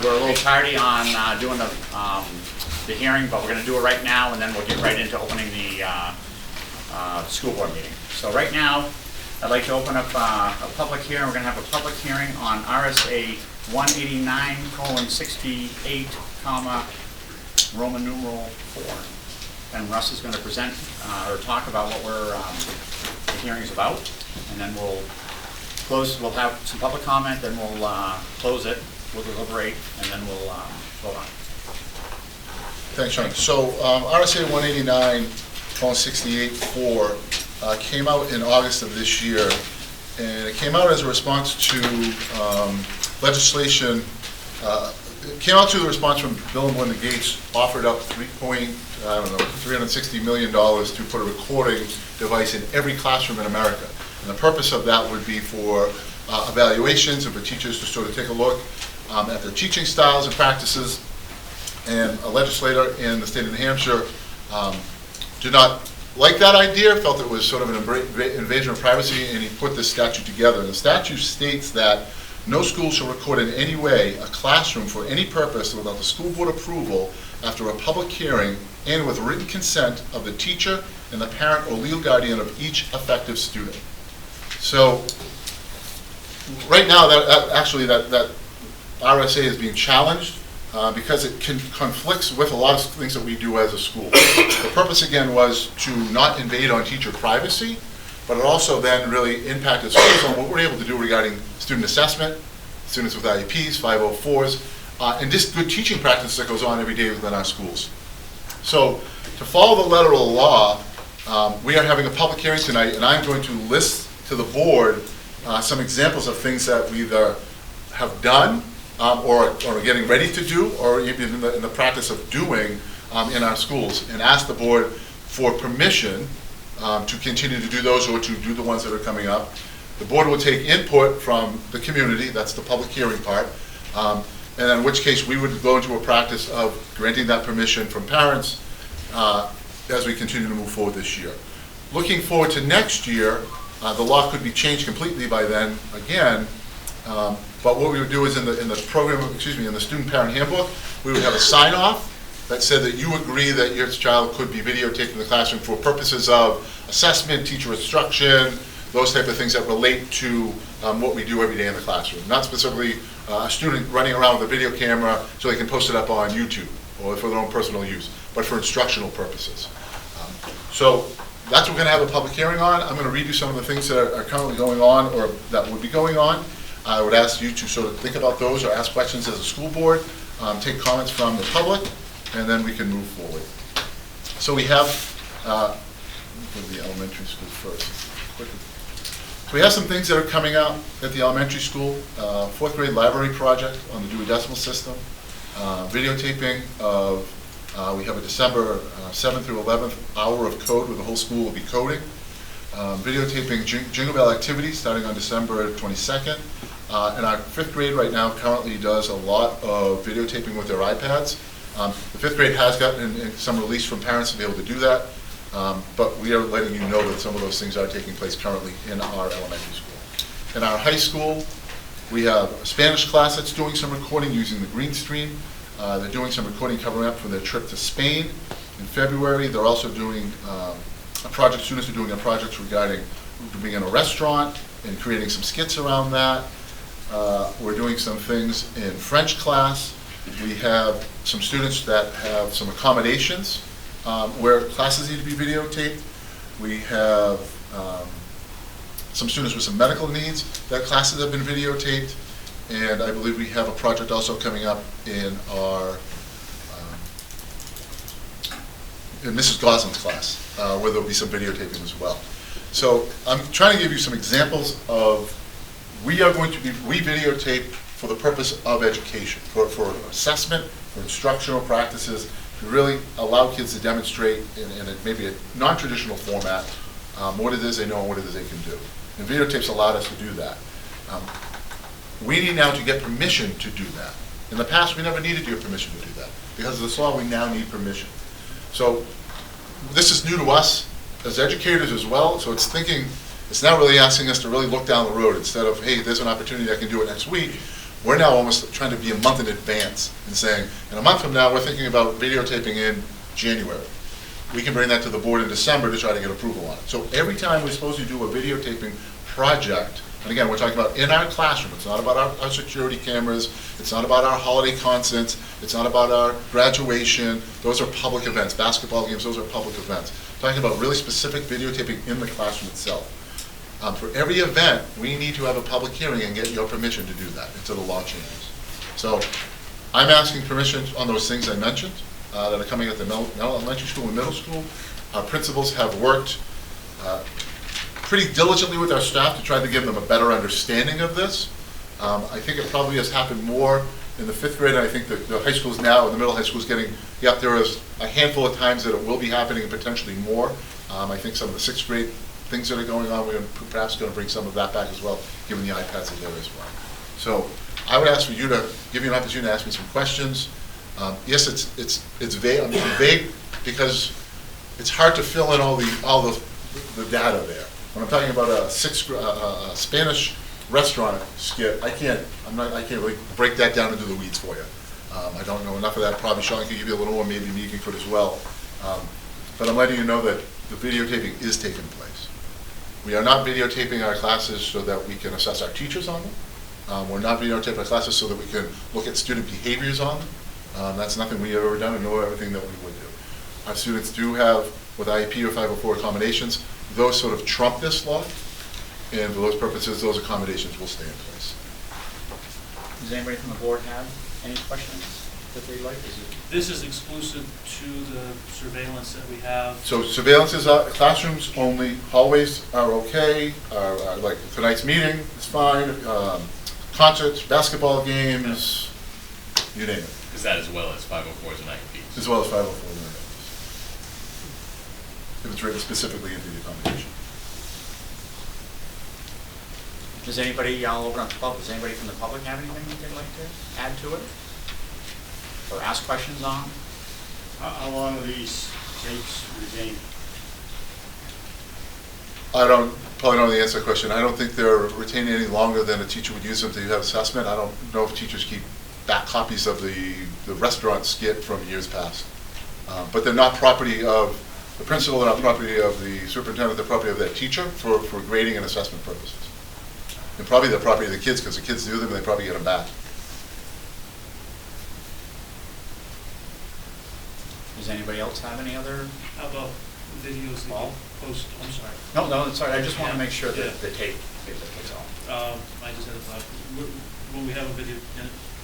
we're a little tardy on doing the hearing, but we're going to do it right now, and then we'll get right into opening the school board meeting. So right now, I'd like to open up a public hearing. We're going to have a public hearing on RSA 189:68, Roman numeral 4. And Russ is going to present or talk about what the hearing is about, and then we'll close. We'll have some public comment, then we'll close it. We'll deliberate, and then we'll vote on it. Thanks, Sean. So RSA 189:68-4 came out in August of this year, and it came out as a response to legislation. It came out to the response from Bill and Melinda Gates, offered up $360 million to put a recording device in every classroom in America. And the purpose of that would be for evaluations and for teachers to sort of take a look at their teaching styles and practices. And a legislator in the state of New Hampshire did not like that idea, felt it was sort of an invasion of privacy, and he put this statute together. And the statute states that no school shall record in any way a classroom for any purpose without the school board approval after a public hearing and with written consent of the teacher and the parent or legal guardian of each affected student. So right now, that RSA is being challenged because it conflicts with a lot of things that we do as a school. The purpose, again, was to not invade on teacher privacy, but it also then really impacted schools on what we're able to do regarding student assessment, students with IEPs, 504s, and just good teaching practice that goes on every day within our schools. So to follow the letter of the law, we are having a public hearing tonight, and I'm going to list to the board some examples of things that we either have done or are getting ready to do, or even in the practice of doing in our schools, and ask the board for permission to continue to do those or to do the ones that are coming up. The board will take input from the community, that's the public hearing part, and in which case we would go into a practice of granting that permission from parents as we continue to move forward this year. Looking forward to next year, the law could be changed completely by then again, but what we would do is in the student parent handbook, we would have a sign off that said that you agree that your child could be videotaped in the classroom for purposes of assessment, teacher instruction, those type of things that relate to what we do every day in the classroom. Not specifically a student running around with a video camera so they can post it up on YouTube or for their own personal use, but for instructional purposes. So that's what we're going to have a public hearing on. I'm going to read you some of the things that are currently going on or that would be going on. I would ask you to sort of think about those or ask questions as a school board, take comments from the public, and then we can move forward. So we have, go to the elementary school first. So we have some things that are coming out at the elementary school. Fourth grade library project on the Dewey Decimal System. Videotaping of, we have a December 7th through 11th hour of code where the whole school will be coding. Videotaping Jingle Bell activities starting on December 22nd. And our fifth grade right now currently does a lot of videotaping with their iPads. The fifth grade has gotten some release from parents to be able to do that, but we are letting you know that some of those things are taking place currently in our elementary school. In our high school, we have a Spanish class that's doing some recording using the green screen. They're doing some recording covering up from their trip to Spain in February. They're also doing students are doing a project regarding being in a restaurant and creating some skits around that. We're doing some things in French class. We have some students that have some accommodations where classes need to be videotaped. We have some students with some medical needs that classes have been videotaped. And I believe we have a project also coming up in our in Mrs. Goslin's class where there'll be some videotaping as well. So I'm trying to give you some examples of we videotape for the purpose of education, for assessment, for instructional practices, to really allow kids to demonstrate in maybe a non-traditional format what it is they know and what it is they can do. And videotapes allowed us to do that. We need now to get permission to do that. In the past, we never needed your permission to do that. Because of this law, we now need permission. So this is new to us as educators as well, so it's now really asking us to really look down the road instead of, hey, there's an opportunity I can do it next week. We're now almost trying to be a month in advance and saying, in a month from now, we're thinking about videotaping in January. We can bring that to the board in December to try to get approval on it. So every time we're supposed to do a videotaping project, and again, we're talking about in our classroom, it's not about our security cameras, it's not about our holiday concerts, it's not about our graduation, those are public events, basketball games, those are public events. Talking about really specific videotaping in the classroom itself. For every event, we need to have a public hearing and get your permission to do that until the law changes. So I'm asking permission on those things I mentioned that are coming at the elementary school and middle school. Our principals have worked pretty diligently with our staff to try to give them a better understanding of this. I think it probably has happened more in the 5th grade. I think the high schools now, and the middle high school is getting, yep, there is a handful of times that it will be happening and potentially more. I think some of the 6th grade things that are going on, we're perhaps going to bring some of that back as well, given the iPads are there as well. So I would ask for you to give you an opportunity to ask me some questions. Yes, it's vague. I mean, vague because it's hard to fill in all the data there. When I'm talking about a Spanish restaurant skit, I can't really break that down into the weeds for you. I don't know enough of that. Probably Sean can give you a little more, maybe Megan could as well. But I'm letting you know that the videotaping is taking place. We are not videotaping our classes so that we can assess our teachers on them. We're not videotaping our classes so that we can look at student behaviors on them. That's nothing we have ever done and know everything that we would do. Our students do have, with IEP or 504 accommodations, those sort of trump this law, and for those purposes, those accommodations will stay in place. Does anybody from the board have any questions that they'd like? This is exclusive to the surveillance that we have. So surveillance is classrooms only, hallways are okay, like tonight's meeting is fine, concerts, basketball games, you name it. Is that as well as 504s and IEPs? As well as 504 and IEPs. If it's written specifically into the accommodation. Does anybody, I'll open up the public, does anybody from the public have anything that they'd like to add to it? Or ask questions on? How long are these tapes retained? I probably don't know the answer to the question. I don't think they're retained any longer than a teacher would use them to have assessment. I don't know if teachers keep back copies of the restaurant skit from years past. But they're not property of the principal, they're not property of the superintendent, they're property of that teacher for grading and assessment purposes. And probably they're property of the kids because the kids do them and they probably get them back. Does anybody else have any other? How about videos that Well, you post? I'm sorry. No, sorry, I just want to make sure that the tape is on. I just had a thought. When we have a video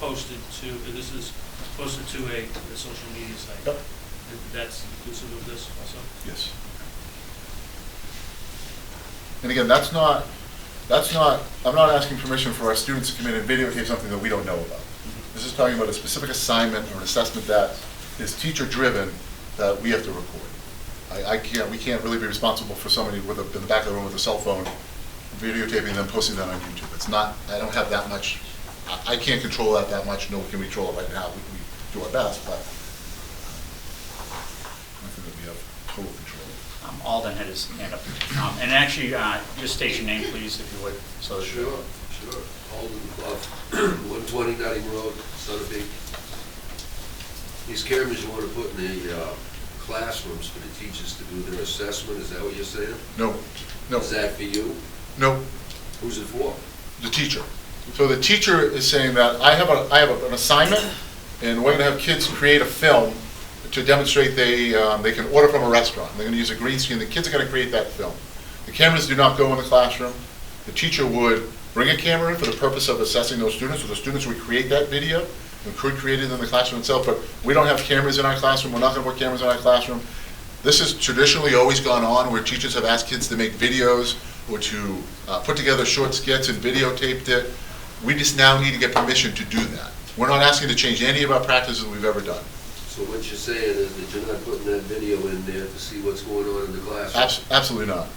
posted to, this is posted to a social media site. Yep. That's inclusive of this also? Yes. And again, I'm not asking permission for our students to come in and videotape something that we don't know about. This is talking about a specific assignment or an assessment that is teacher-driven that we have to record. We can't really be responsible for somebody in the back of the room with a cell phone videotaping them, posting that on YouTube. It's not, I don't have that much, I can't control that much, no one can control it right now. We do our best, but I think that we have total control. Alden had his hand up. And actually, just state your name, please, if you would. So Sure. Alden Clough, 120 Nutting Road, Sunapee. These cameras you want to put in the classrooms for the teachers to do their assessment, is that what you're saying? No. Is that for you? No, Who's it for? the teacher. So the teacher is saying that I have an assignment, and we're going to have kids create a film to demonstrate they can order from a restaurant. They're going to use a green screen. The kids are going to create that film. The cameras do not go in the classroom. The teacher would bring a camera in for the purpose of assessing those students, so the students would create that video and could create it in the classroom itself, but we don't have cameras in our classroom. We're not going to put cameras in our classroom. This has traditionally always gone on where teachers have asked kids to make videos or to put together short skits and videotaped it. We just now need to get permission to do that. We're not asking to change any of our practices we've ever done. So what you're saying is that you're not putting that video in there to see what's going on in the classroom? Absolutely not.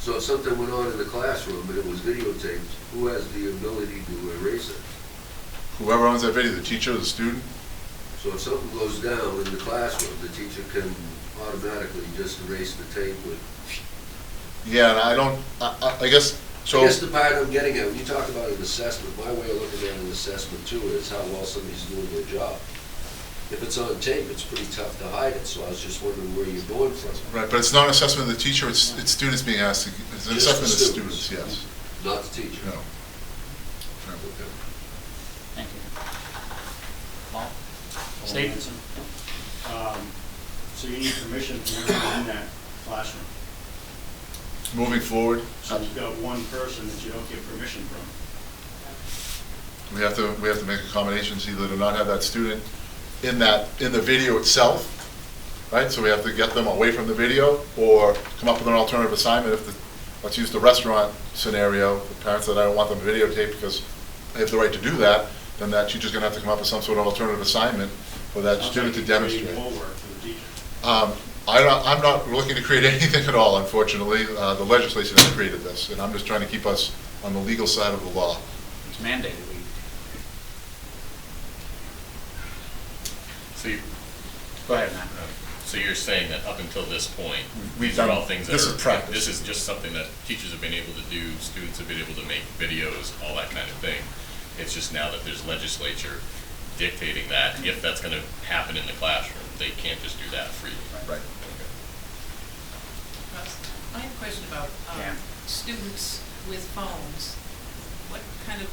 So if something went on in the classroom and it was videotaped, who has the ability to erase it? Whoever owns that video, the teacher or the student. So if something goes down in the classroom, the teacher can automatically just erase the tape with... Yeah, and I guess So, I guess the part I'm getting at, when you talk about an assessment, my way of looking at an assessment too is how well somebody's doing their job. If it's on tape, it's pretty tough to hide it, so I was just wondering where you're going from. right, but it's not an assessment of the teacher, it's students being asked to, it's an Just the assessment of students. students, yes. Not the teacher. No. Okay. Thank you. Paul? Paul Steve? Manson. So you need permission from everyone in that classroom. Moving forward, So you've got one person that you don't get permission from. we have to make accommodations either to not have that student in the video itself, right? So we have to get them away from the video or come up with an alternative assignment if let's use the restaurant scenario, the parents that I don't want them to videotape because they have the right to do that, then that teacher's gonna have to come up with some sort of alternative assignment for that Sounds student like to you're creating demonstrate. more work for the teacher. I'm not looking to create anything at all, unfortunately. The legislation has created this, and I'm just trying to keep us on the legal side of the law. It's mandated. So you, Go ahead, Matt. so you're saying that up until this point, We've these are done- all things that this are. is practice. This is just something that teachers have been able to do, students have been able to make videos, all that kind of thing. It's just now that there's legislature dictating that, if that's gonna happen in the classroom, they can't just do that freely. Right. Russ, I have a question about Yeah. students with phones. What kind of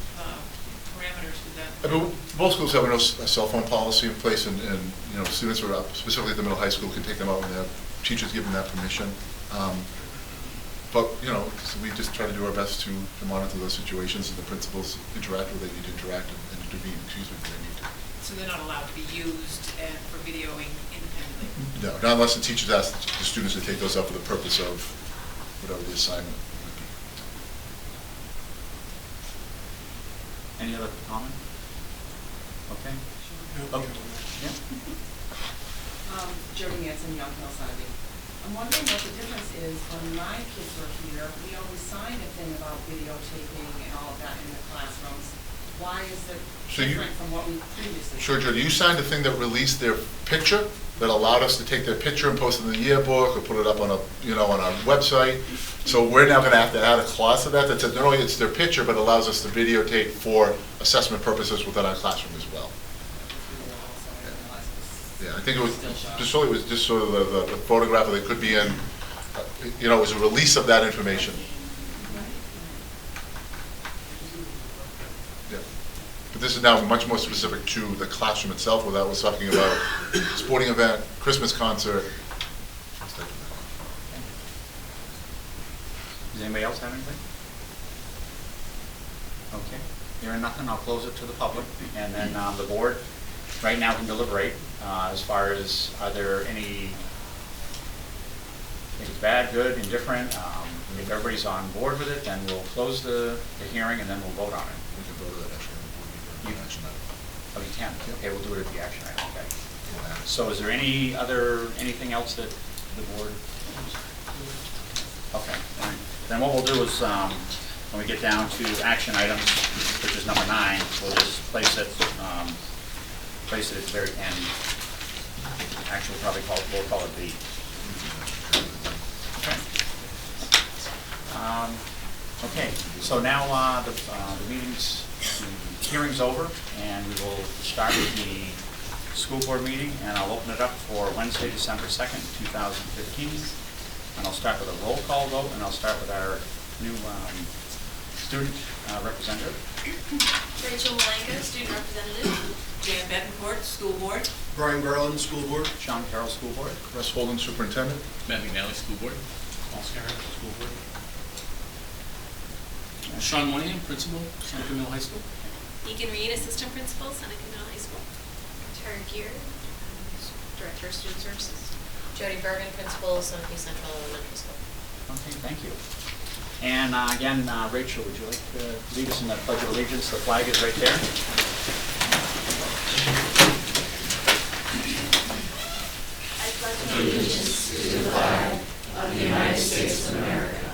parameters do that? I mean, most schools have a cell phone policy in place, and students who are specifically at the middle high school can take them out when they have teachers give them that permission. But, so we just try to do our best to monitor those situations, and the principals interact with they need to interact and intervene, when they need to. So they're not allowed to be used for videoing independently? No, not unless the teachers ask the students to take those up for the purpose of whatever the assignment would be. Any other comment? Okay. Oh, yeah. Jody Manson, Young Hill Sunday. I'm wondering what the difference is when my kids were here, we always signed a thing about videotaping and all of that in the classrooms. Why is it So you- different from what we previously? Sure, Jody, you signed a thing that released their picture, that allowed us to take their picture and post it in the yearbook, or put it up on on our website. So we're now gonna have to add a clause to that says not only it's their picture, but allows us to videotape for assessment purposes within our classroom as well. Yeah, I think it was just sort of the photograph that they could be in, it was a release of that information. Yeah. But this is now much more specific to the classroom itself, where that was talking about sporting event, Christmas concert. Stuff like Does anybody else have anything? Okay, hearing nothing, I'll close it to the public, and then the board right now can deliberate as far as, are there any things bad, good, indifferent? If everybody's on board with it, then we'll close the hearing and then we'll vote on it. We can go to that actually on the board meeting, or action item. Oh, you can? Okay, we'll do it at the action item, okay. We'll add it. So is there anything else that the board? Okay, all right. Then what we'll do is, when we get down to action items, which is number 9, we'll just place it at the very end. Actually, we'll call it B. Okay. Okay, so now the hearing's over, and we will start with the school board meeting, and I'll open it up for Wednesday, December 2nd, 2015. And I'll start with a roll call vote, and I'll start with our new student representative. Rachel Malenka, student representative. Jan Betancourt, school board. Brian Garland, school board. Sean Carroll, school board. Russ Holden, superintendent. Matt McNally, school board. Paul Scarron, school board. Sean Moynihan, principal, Seneca Middle High School. Deacon Reed, assistant principal, Seneca Middle High School. Tara Gear, director of student services. Jody Bergen, principal, Seneca Central Elementary School. Okay, thank you. And again, Rachel, would you like to lead us in the Pledge of Allegiance? The flag is right there. I pledge allegiance to the flag of the United States of America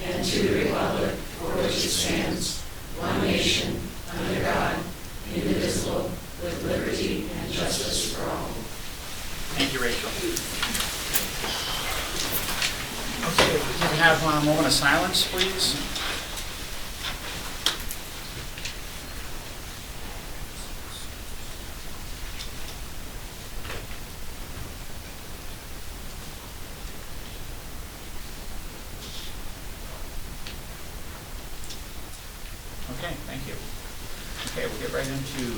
and to the republic for which it stands, one nation, under God, indivisible, with liberty and justice for all. Thank you, Rachel. Okay, if we can have a moment of silence, please. get right into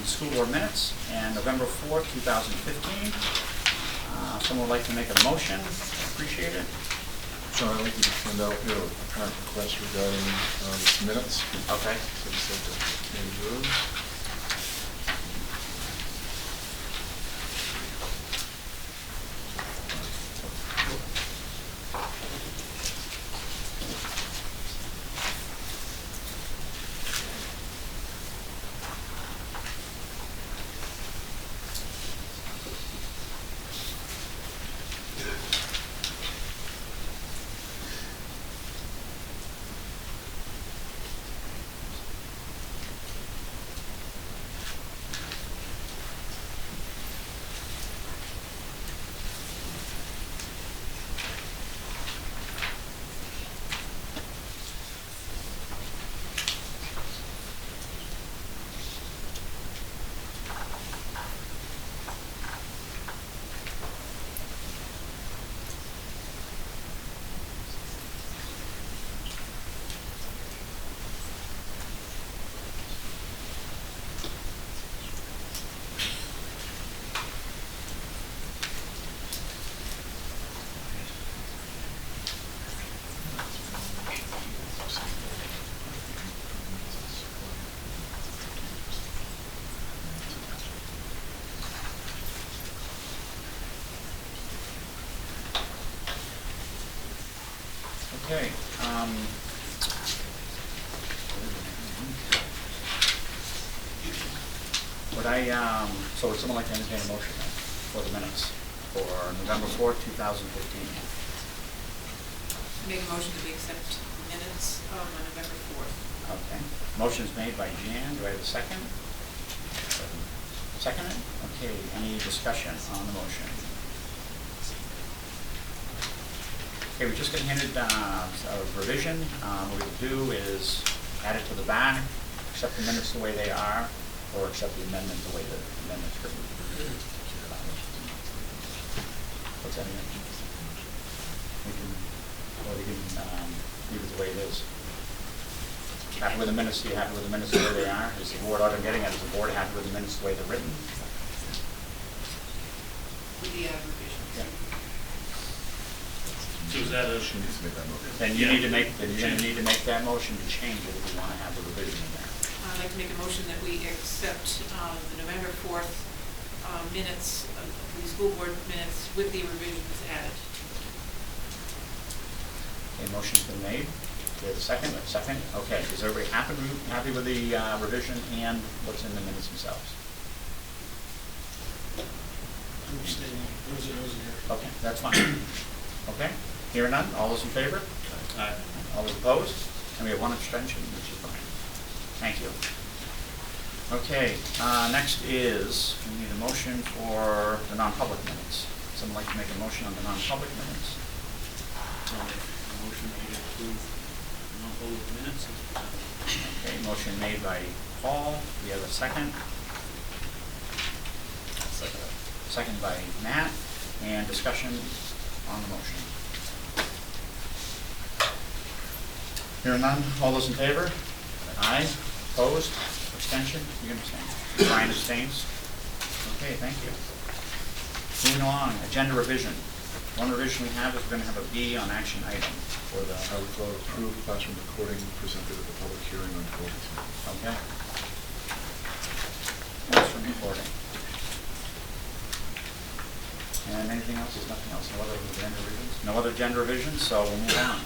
school board minutes and November 4th, 2015. Someone would like to make a motion? Appreciate it. So I'd like you to send out your apparent request regarding these minutes. Okay. So we said that change those. Okay. So would someone like to entertain a motion then for the minutes for November 4th, 2015? Make a motion that we accept minutes of November 4th. Okay. Motion is made by Jan. Do I have a second? Second it? Okay. Any discussion on the motion? Okay, we're just going to handed a revision. What we can do is add it to the back, accept the minutes the way they are, or accept the amendment the way the amendment's written. What's that mean? We can leave it the way it is. Happy with the minutes? Are you happy with the minutes the way they are? Is the board, what I'm getting at, is the board happy with the minutes the way they're written? With the revisions. Yeah. So is that a, She needs to make that motion. Then you need to make, then you're going to need to make that motion to change it if you want to have the revision in there. I'd like to make a motion that we accept the November 4th minutes, the school board minutes with the revisions added. Okay, motion's been made. Do you have a second? Second? Okay, is everybody happy with the revision and what's in the minutes themselves? Okay, that's fine. Okay, hearing none, all those in favor? Aye. All those opposed? And we have one abstention, which is fine. Thank you. Okay, next is, we need a motion for the non-public minutes. Someone like to make a motion on the non-public minutes? a motion that we approve non-public minutes? Okay, motion made by Paul. We have a second. Second. Second by Matt. And discussion on the motion. Hearing none, all those in favor? Aye. Opposed? Abstention? You can abstain. Brian abstains. Okay, thank you. Moving along, agenda revision. One revision we have is we're going to have a B on action item for the. I would go approve classroom recording presented at the public hearing on 12. Okay. Classroom recording. And anything else? There's nothing else. No other agenda revisions? No other agenda revisions, so we'll move on.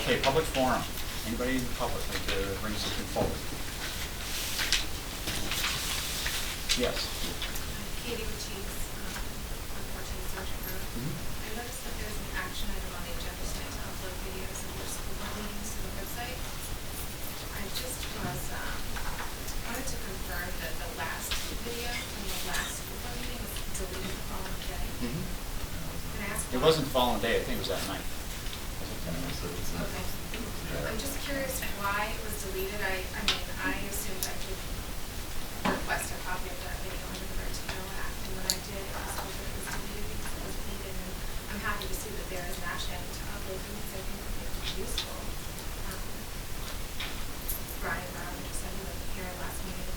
Okay, public forum. Anybody in the public like to bring something forward? Yes. Katie Ortiz, 114 Sergeant Road. I noticed that there's an action item on the agenda tonight to upload videos of your school meetings to the website. I just wanted to confirm that the last video from the last school board meeting was deleted the following day. Can I ask It why? wasn't the following day. I think it was that night. Okay. I'm just curious why it was deleted. I mean, I assumed I could request a copy of that video under the Right to Know Act, and when I did, it was told that it was deleted because it wasn't needed, and I'm happy to see that there is an action item to upload them because I think that it would be useful. Brian Brown just said he wasn't here last meeting,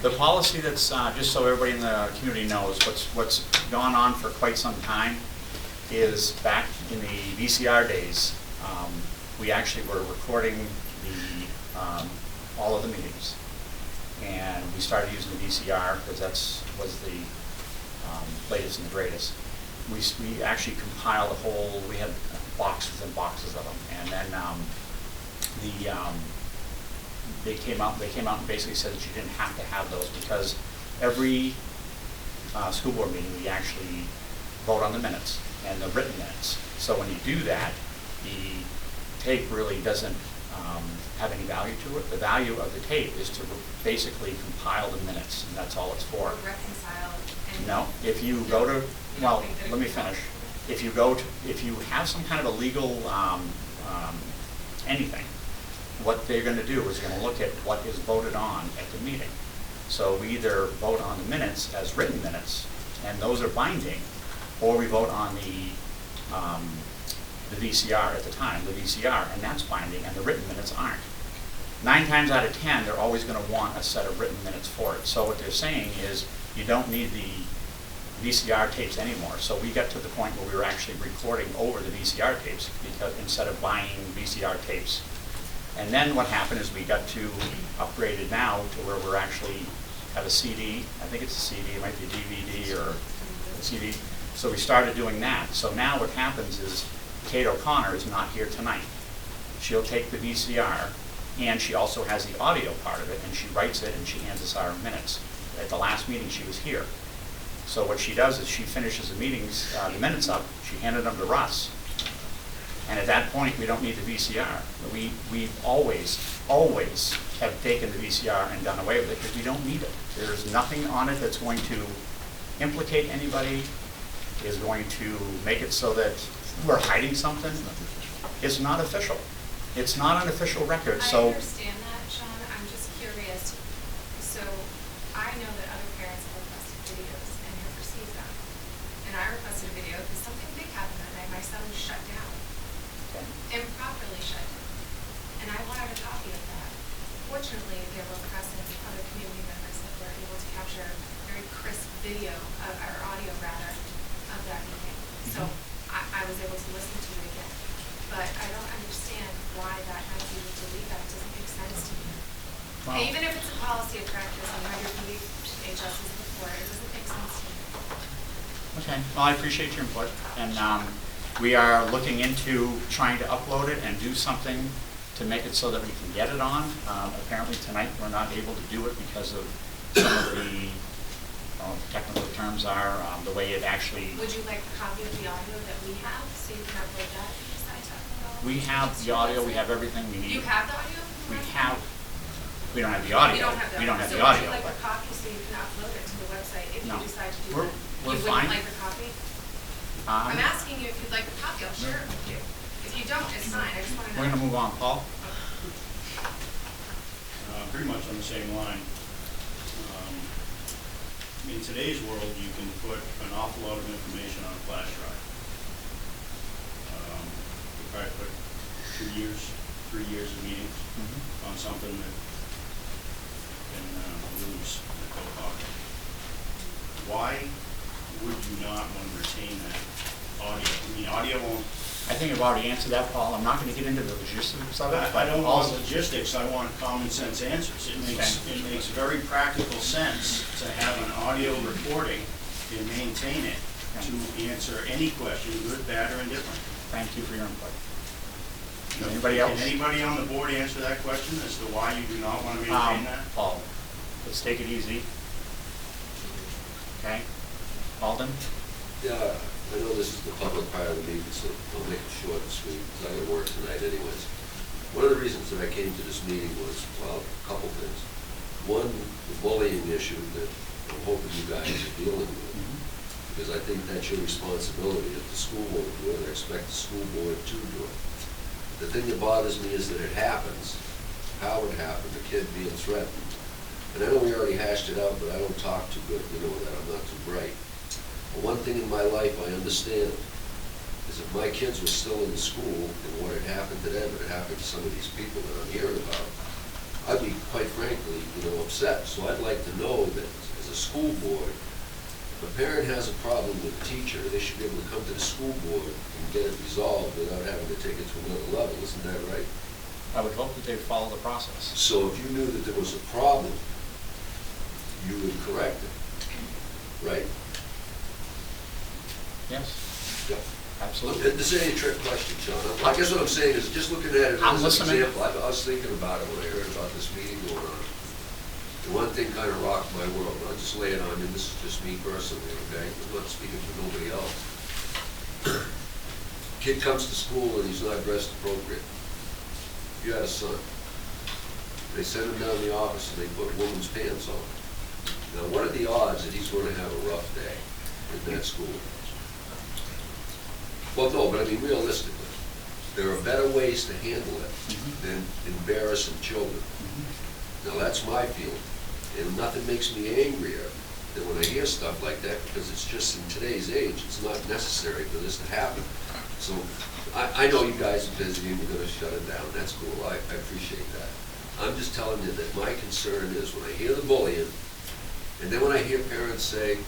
The policy that's, just so everybody in the community knows, what's gone on for quite some time is back in the VCR days, we actually were recording all of the meetings. And we started using the VCR because was the latest and the greatest. We actually compiled a whole, we had boxes and boxes of them. And then they came out and basically said that you didn't have to have those because every school board meeting, we actually vote on the minutes and the written minutes. So when you do that, the tape really doesn't have any value to it. The value of the tape is to basically compile the minutes, and that's all it's for. Or reconcile and. No, if you go to, well, let me finish. If you have some kind of a legal, anything, what they're gonna do is gonna look at what is voted on at the meeting. So we either vote on the minutes as written minutes, and those are binding, or we vote on the VCR at the time, the VCR, and that's binding, and the written minutes aren't. 9 times out of 10, they're always gonna want a set of written minutes for it. So what they're saying is, you don't need the VCR tapes anymore. So we got to the point where we were actually recording over the VCR tapes because instead of buying VCR tapes. And then what happened is we got to upgraded now to where we're actually have a CD. I think it's a CD, it might be a DVD or a CD. So we started doing that. So now what happens is Kate O'Connor is not here tonight. She'll take the VCR and she also has the audio part of it and she writes it and she hands us our minutes. At the last meeting she was here. So what she does is she finishes the meetings, the minutes up, she handed them to Russ. And at that point, we don't need the VCR. We always have taken the VCR and done away with it because we don't need it. There's nothing on it that's going to implicate anybody, is going to make it so that we're hiding something. It's not official. It's not an official record, so. I understand that, Sean, I'm just curious. So I know that other parents have requested videos and have received them. And I requested a video because something big happened that night. My son was shut down. Improperly shut down. And I wanted a copy of that. Fortunately, there were press and other community members that were able to capture very crisp video, or audio rather, of that meeting. So I was able to listen to it again. But I don't understand why that night we would delete that. It doesn't make sense to me. Wow. Even if it's a policy of practice and how you're doing HSs before, it doesn't make sense to me. Okay, well, I appreciate your input, and we are looking into trying to upload it and do something to make it so that we can get it on. Apparently tonight, we're not able to do it because of some of the technical terms are, the way it actually. Would you like a copy of the audio that we have, so you can upload that if you decide to upload all? We have the audio, we have everything we need. You have the audio? We don't have the audio. You don't have the audio. We don't have the So would audio, you like but. a copy so you can upload it to the website if No. you decide to do We're- that? we're You fine. wouldn't like a copy? I'm asking you if you'd like a copy, I'll share it with you. If you don't, it's fine, I just want to know. We're gonna move on, Paul. Pretty much on the same line. In today's world, you can put an awful lot of information on a flash drive. You probably put 3 years of meetings on something that can lose in a coat pocket. Why would you not want to retain that audio? I mean, audio won't. I think I've already answered that, Paul. I'm not gonna get into the logistics of it, I but don't want also. logistics, I want common sense answers. It makes very practical sense to have an audio recording and maintain it to answer any question, good, bad, or indifferent. Thank you for your input. Anybody else? Can anybody on the board answer that question as to why you do not want to maintain that? Paul, let's take it easy. Okay? Alden? Yeah, I know this is the public part of the meeting, so I'll make it short and sweet, because I got to work tonight anyways. One of the reasons that I came to this meeting was, well, a couple things. One, the bullying issue that I'm hoping you guys are dealing with, because I think that's your responsibility. If the school won't do it, I expect the school board to do it. The thing that bothers me is that it happens, how it happened, the kid being threatened. And I know we already hashed it out, but I don't talk too good, you know that, I'm not too bright. But one thing in my life I understand is if my kids were still in the school and what had happened to them, it happened to some of these people that I'm hearing about, I'd be, quite frankly, upset. So I'd like to know that as a school board, if a parent has a problem with a teacher, they should be able to come to the school board and get it resolved without having to take it to another level. Isn't that right? I would hope that they'd follow the process. So if you knew that there was a problem, you would correct it, right? Yes, Yeah. absolutely. This ain't a trick question, Sean. I guess what I'm saying is, just looking at it I'm as an listening. example, I was thinking about it when I heard about this meeting going on. And one thing kind of rocked my world, and I'll just lay it on you, this is just me personally, okay? I'm not speaking for nobody else. Kid comes to school and he's not dressed appropriate. You had a son. They send him down to the office and they put women's pants on. Now, what are the odds that he's going to have a rough day in that school? Well, no, but I mean, realistically, there are better ways to handle it than embarrassing children. Now, that's my feeling, and nothing makes me angrier than when I hear stuff like that, because it's just, in today's age, it's not necessary for this to happen. So, I know you guys are busy and we're gonna shut it down, that's cool, I appreciate that. I'm just telling you that my concern is when I hear the bullying, and then when I hear parents say,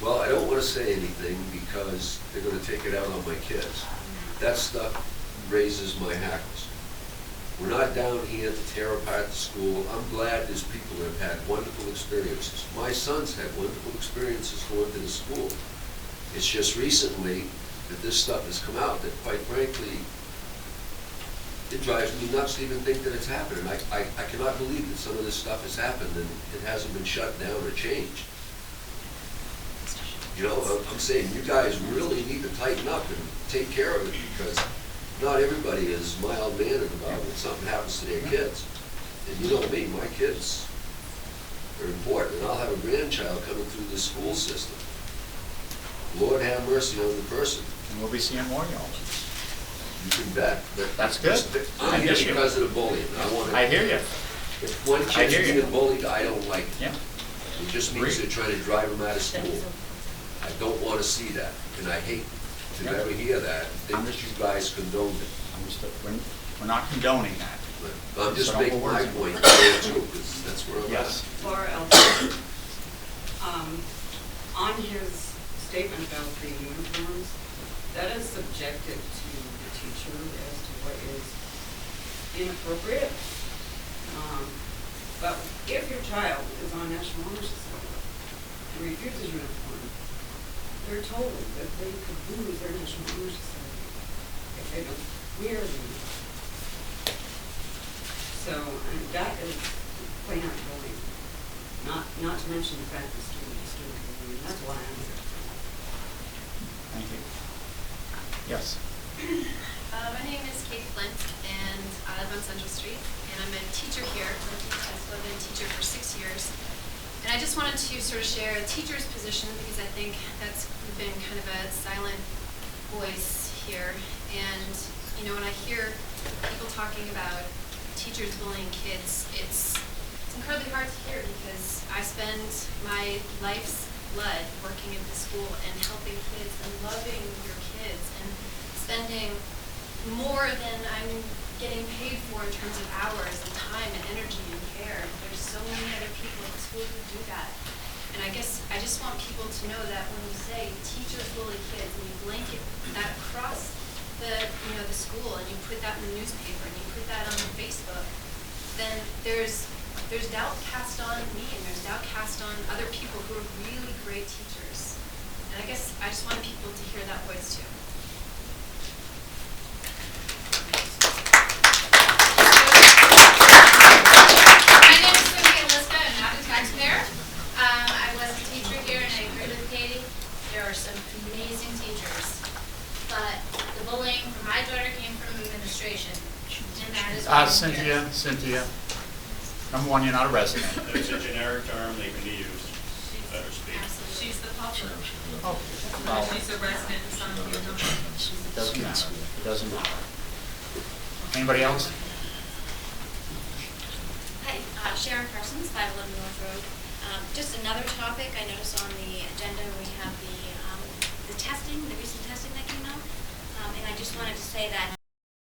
well, I don't want to say anything because they're going to take it out on my kids. That stuff raises my hackles. We're not down here to tear apart the school. I'm glad there's people that have had wonderful experiences. My son's had wonderful experiences going to the school. It's just recently that this stuff has come out that, quite frankly, it drives me nuts to even think that it's happening. I cannot believe that some of this stuff has happened and it hasn't been shut down or changed. I'm saying you guys really need to tighten up and take care of it, because not everybody is mild-mannered about when something happens to their kids. And you know me, my kids are important, and I'll have a grandchild coming through this school system. Lord have mercy on the person. And we'll be seeing more y'all. You can bet. That's good. I I'm here hear you. because of the bullying. I hear you. If one I kid's hear you. being bullied, I don't like it. Yeah. It just means they're trying to drive them out of school. I don't want to see that, and I hate to Yeah. ever hear that, and think that you guys condone it. Understood. We're not condoning that. But I'm just So don't making put my words in point my clear too, because that's where I'm at. Yes. Laura Elton, on his statement about the uniforms, that is subjective to the teacher as to what is inappropriate. But if your child is on National Honor Society and refuses uniform, they're told that they could lose their National Honor Society if they don't wear the uniform. So, that is plain out bullying. Not to mention the fact that student bullying. That's why I'm here. Thank you. Yes. My name is Kate Flint, and I live on Central Street, and I'm a teacher here at Northeast High School. I've been a teacher for 6 years. And I just wanted to sort of share a teacher's position, because I think that's been kind of a silent voice here. And, when I hear people talking about teachers bullying kids, it's incredibly hard to hear, because I spend my life's blood working at the school and helping kids and loving your kids and spending more than I'm getting paid for in terms of hours and time and energy and care. There's so many other people at the school who do that. And I guess I just want people to know that when you say teachers bully kids and you blanket that across the school, and you put that in the newspaper and you put that on Facebook, then there's doubt cast on me, and there's doubt cast on other people who are really great teachers. And I guess I just want people to hear that voice too. My name is Cynthia Liska. I'm not a taxpayer. I was a teacher here, and I agree with Katie. There are some amazing teachers. But the bullying for my daughter came from administration. And that is why I'm here. Cynthia. Number one, you're not a resident. It's a generic term, they can be used, better speak. Absolutely. She's the public. Oh, well, She's a resident in Sunfield. it doesn't matter. It doesn't matter. Anybody else? Hi, Sharon Parsons, 511 North Road. Just another topic, I noticed on the agenda we have the testing, the recent testing that came out. And I just wanted to say that